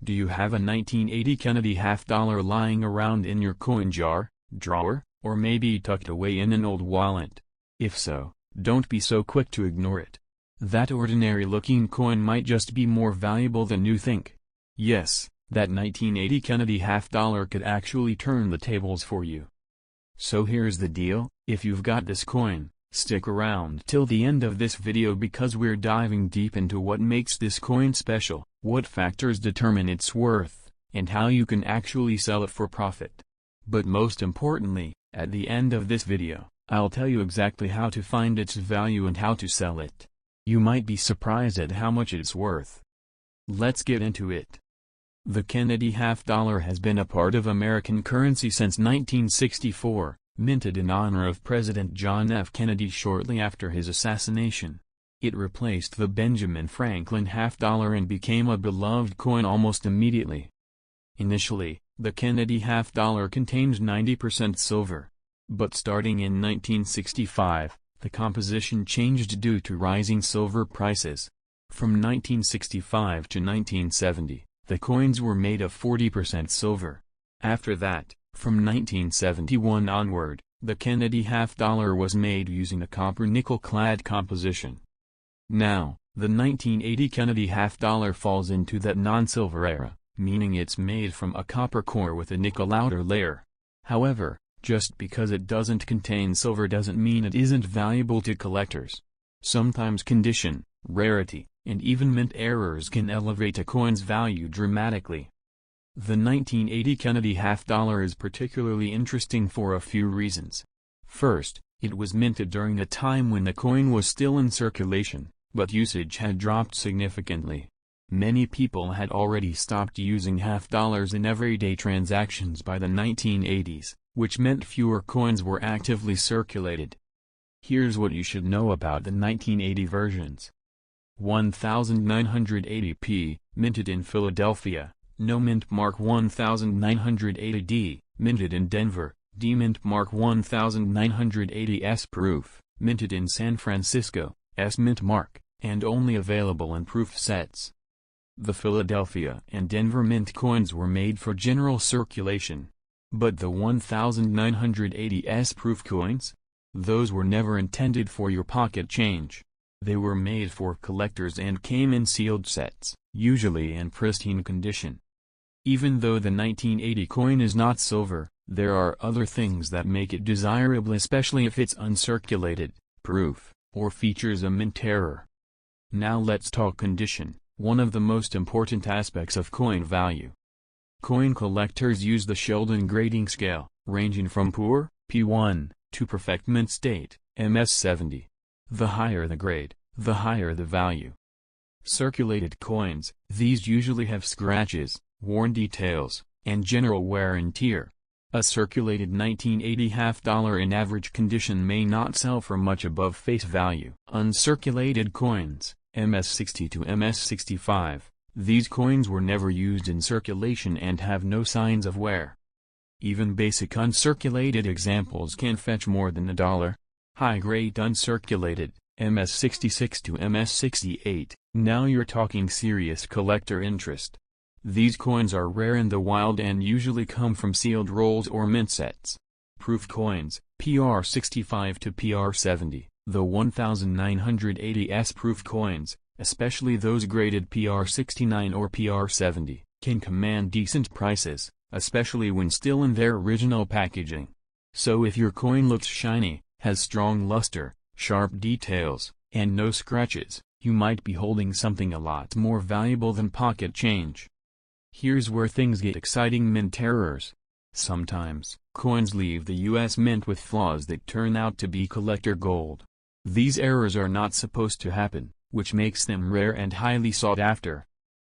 Do you have a 1980 Kennedy half-dollar lying around in your coin jar, drawer, or maybe tucked away in an old wallet? If so, don't be so quick to ignore it. That ordinary-looking coin might just be more valuable than you think. Yes, that 1980 Kennedy half-dollar could actually turn the tables for you. So here's the deal, if you've got this coin, stick around till the end of this video because we're diving deep into what makes this coin special, what factors determine its worth, and how you can actually sell it for profit. But most importantly, at the end of this video, I'll tell you exactly how to find its value and how to sell it. You might be surprised at how much it's worth. Let's get into it. The Kennedy half-dollar has been a part of American currency since 1964, minted in honor of President John F. Kennedy shortly after his assassination. It replaced the Benjamin Franklin half-dollar and became a beloved coin almost immediately. Initially, the Kennedy half-dollar contained 90% silver. But starting in 1965, the composition changed due to rising silver prices. From 1965 to 1970, the coins were made of 40% silver. After that, from 1971 onward, the Kennedy half-dollar was made using a copper-nickel clad composition. Now, the 1980 Kennedy half-dollar falls into that non-silver era, meaning it's made from a copper core with a nickel outer layer. However, just because it doesn't contain silver doesn't mean it isn't valuable to collectors. Sometimes condition, rarity, and even mint errors can elevate a coin's value dramatically. The 1980 Kennedy half-dollar is particularly interesting for a few reasons. First, it was minted during a time when the coin was still in circulation, but usage had dropped significantly. Many people had already stopped using half-dollars in everyday transactions by the 1980s, which meant fewer coins were actively circulated. Here's what you should know about the 1980 versions. 1980p, minted in Philadelphia. No mint mark 1980D, minted in Denver. D mint mark 1980S proof, minted in San Francisco. S mint mark, and only available in proof sets. The Philadelphia and Denver mint coins were made for general circulation. But the 1980S proof coins? Those were never intended for your pocket change. They were made for collectors and came in sealed sets, usually in pristine condition. Even though the 1980 coin is not silver, there are other things that make it desirable, especially if it's uncirculated, proof, or features a mint error. Now let's talk condition, one of the most important aspects of coin value. Coin collectors use the Sheldon grading scale, ranging from poor, P1, to perfect mint state, MS70. The higher the grade, the higher the value. Circulated coins, these usually have scratches, worn details, and general wear and tear. A circulated 1980 half-dollar in average condition may not sell for much above face value. Uncirculated coins, MS60 to MS65, these coins were never used in circulation and have no signs of wear. Even basic uncirculated examples can fetch more than $1. High-grade uncirculated, MS66 to MS68, now you're talking serious collector interest. These coins are rare in the wild and usually come from sealed rolls or mint sets. Proof coins, PR65 to PR70, the 1980S proof coins, especially those graded PR69 or PR70, can command decent prices, especially when still in their original packaging. So if your coin looks shiny, has strong luster, sharp details, and no scratches, you might be holding something a lot more valuable than pocket change. Here's where things get exciting: mint errors. Sometimes, coins leave the US Mint with flaws that turn out to be collector gold. These errors are not supposed to happen, which makes them rare and highly sought after.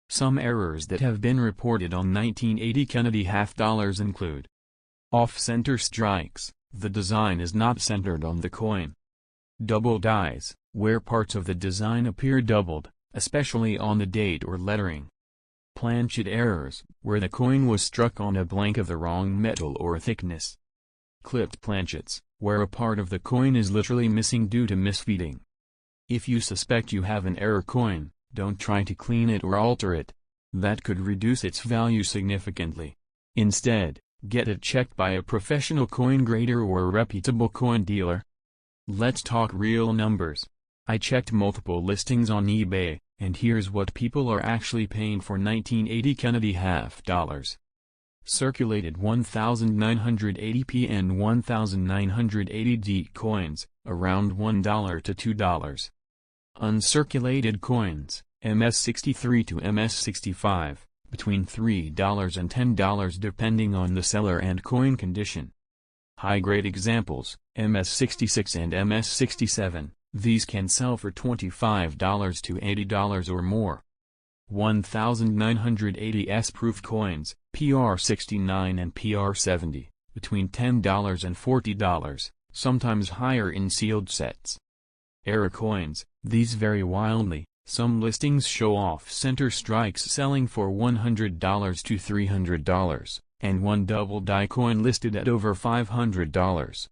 Some errors that have been reported on 1980 Kennedy half-dollars include: off-center strikes, the design is not centered on the coin. Double dies, where parts of the design appear doubled, especially on the date or lettering. Planchet errors, where the coin was struck on a blank of the wrong metal or thickness. Clipped planchets, where a part of the coin is literally missing due to misfeeding. If you suspect you have an error coin, don't try to clean it or alter it. That could reduce its value significantly. Instead, get it checked by a professional coin grader or a reputable coin dealer. Let's talk real numbers. I checked multiple listings on eBay, and here's what people are actually paying for 1980 Kennedy half dollars. Circulated 1980p and 1980D coins, around $1 to $2. Uncirculated coins, MS63 to MS65, between $3 and $10 depending on the seller and coin condition. High-grade examples, MS66 and MS67, these can sell for $25 to $80 or more. 1980s proof coins, PR69 and PR70, between $10 and $40, sometimes higher in sealed sets. Era coins, these vary wildly. Some listings show off-center strikes selling for $100 to $300, and one double die coin listed at over $500.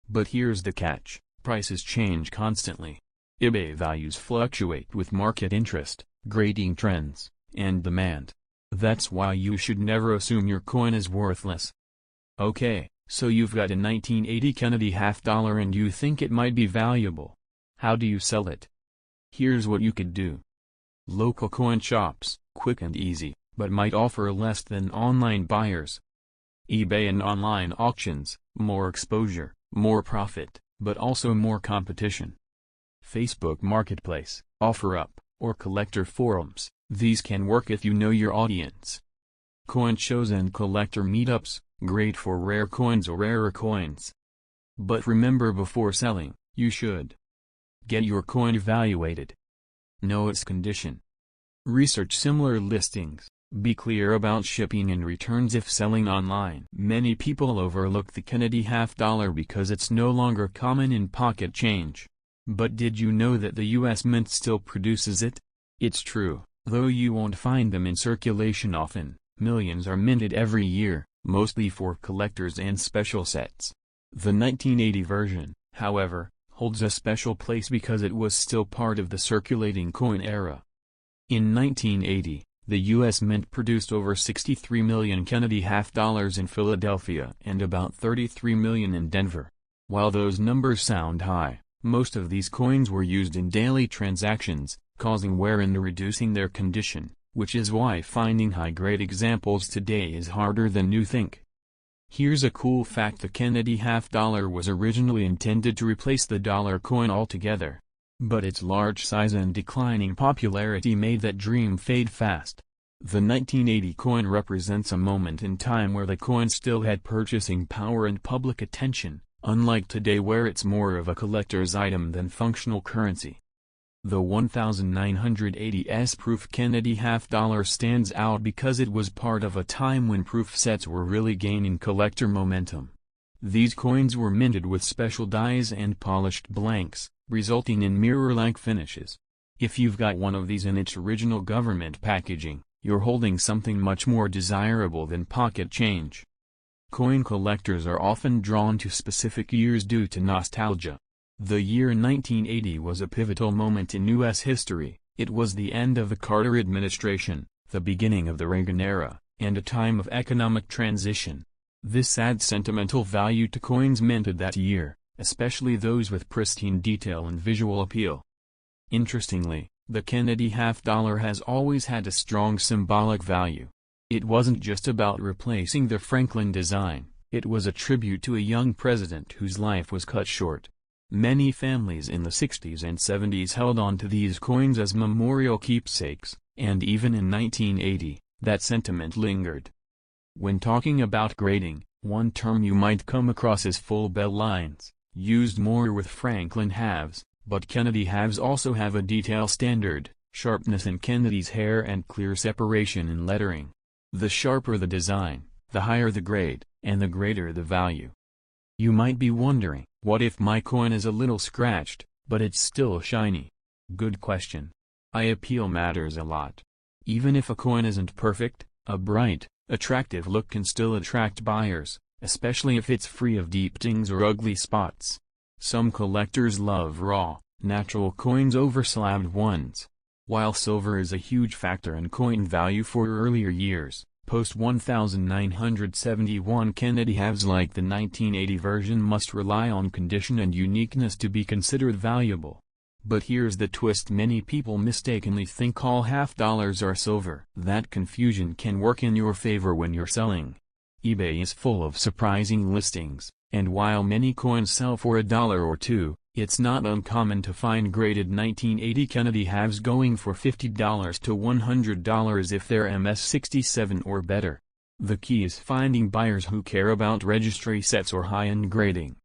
But here's the catch, prices change constantly. eBay values fluctuate with market interest, grading trends, and demand. That's why you should never assume your coin is worthless. Okay, so you've got a 1980 Kennedy half dollar and you think it might be valuable. How do you sell it? Here's what you could do. Local coin shops, quick and easy, but might offer less than online buyers. eBay and online auctions, more exposure, more profit, but also more competition. Facebook Marketplace, OfferUp, or collector forums, these can work if you know your audience. Coin shows and collector meetups, great for rare coins or rarer coins. But remember, before selling, you should get your coin evaluated. Know its condition. Research similar listings. Be clear about shipping and returns if selling online. Many people overlook the Kennedy half dollar because it's no longer common in pocket change. But did you know that the US Mint still produces it? It's true, though you won't find them in circulation often. Millions are minted every year, mostly for collectors and special sets. The 1980 version, however, holds a special place because it was still part of the circulating coin era. In 1980, the U.S. Mint produced over 63 million Kennedy half dollars in Philadelphia and about 33 million in Denver. While those numbers sound high, most of these coins were used in daily transactions, causing wear and reducing their condition, which is why finding high-grade examples today is harder than you think. Here's a cool fact: the Kennedy half dollar was originally intended to replace the dollar coin altogether. But its large size and declining popularity made that dream fade fast. The 1980 coin represents a moment in time where the coin still had purchasing power and public attention, unlike today where it's more of a collector's item than functional currency. The 1980s proof Kennedy half dollar stands out because it was part of a time when proof sets were really gaining collector momentum. These coins were minted with special dies and polished blanks, resulting in mirror-like finishes. If you've got one of these in its original government packaging, you're holding something much more desirable than pocket change. Coin collectors are often drawn to specific years due to nostalgia. The year 1980 was a pivotal moment in U.S. history. It was the end of the Carter administration, the beginning of the Reagan era, and a time of economic transition. This adds sentimental value to coins minted that year, especially those with pristine detail and visual appeal. Interestingly, the Kennedy half dollar has always had a strong symbolic value. It wasn't just about replacing the Franklin design, it was a tribute to a young president whose life was cut short. Many families in the 60s and 70s held on to these coins as memorial keepsakes, and even in 1980, that sentiment lingered. When talking about grading, one term you might come across is full bell lines, used more with Franklin halves, but Kennedy halves also have a detail standard, sharpness in Kennedy's hair and clear separation in lettering. The sharper the design, the higher the grade, and the greater the value. You might be wondering, what if my coin is a little scratched, but it's still shiny? Good question. Eye appeal matters a lot. Even if a coin isn't perfect, a bright, attractive look can still attract buyers, especially if it's free of deep dings or ugly spots. Some collectors love raw, natural coins over slabbed ones. While silver is a huge factor in coin value for earlier years, post-1971 Kennedy halves like the 1980 version must rely on condition and uniqueness to be considered valuable. But here's the twist: many people mistakenly think all half dollars are silver. That confusion can work in your favor when you're selling. eBay is full of surprising listings, and while many coins sell for $1 or $2, it's not uncommon to find graded 1980 Kennedy halves going for $50 to $100 if they're MS-67 or better. The key is finding buyers who care about registry sets or high-end grading.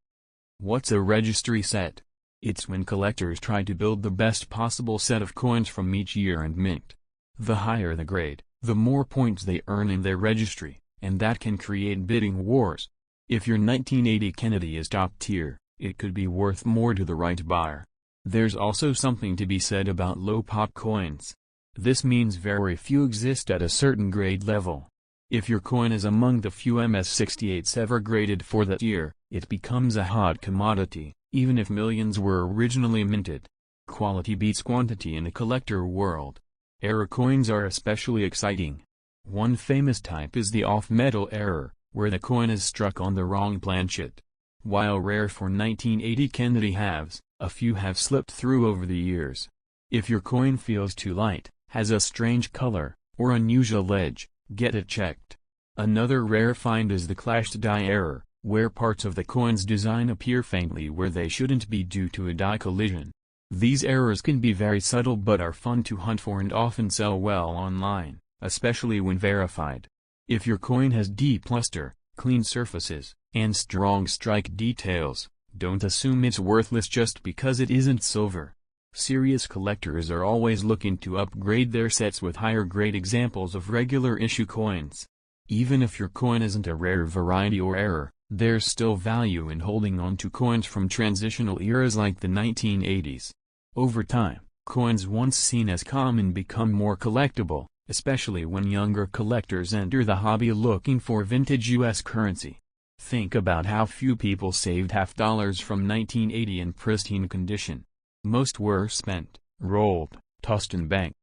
What's a registry set? It's when collectors try to build the best possible set of coins from each year and mint. The higher the grade, the more points they earn in their registry, and that can create bidding wars. If your 1980 Kennedy is top tier, it could be worth more to the right buyer. There's also something to be said about low pop coins. This means very few exist at a certain grade level. If your coin is among the few MS-68s ever graded for that year, it becomes a hot commodity, even if millions were originally minted. Quality beats quantity in the collector world. Error coins are especially exciting. One famous type is the off-metal error, where the coin is struck on the wrong planchet. While rare for 1980 Kennedy halves, a few have slipped through over the years. If your coin feels too light, has a strange color, or unusual edge, get it checked. Another rare find is the clashed die error, where parts of the coin's design appear faintly where they shouldn't be due to a die collision. These errors can be very subtle but are fun to hunt for and often sell well online, especially when verified. If your coin has deep luster, clean surfaces, and strong strike details, don't assume it's worthless just because it isn't silver. Serious collectors are always looking to upgrade their sets with higher grade examples of regular issue coins. Even if your coin isn't a rare variety or error, there's still value in holding on to coins from transitional eras like the 1980s. Over time, coins once seen as common become more collectible, especially when younger collectors enter the hobby looking for vintage US currency. Think about how few people saved half dollars from 1980 in pristine condition. Most were spent, rolled, tossed in banks.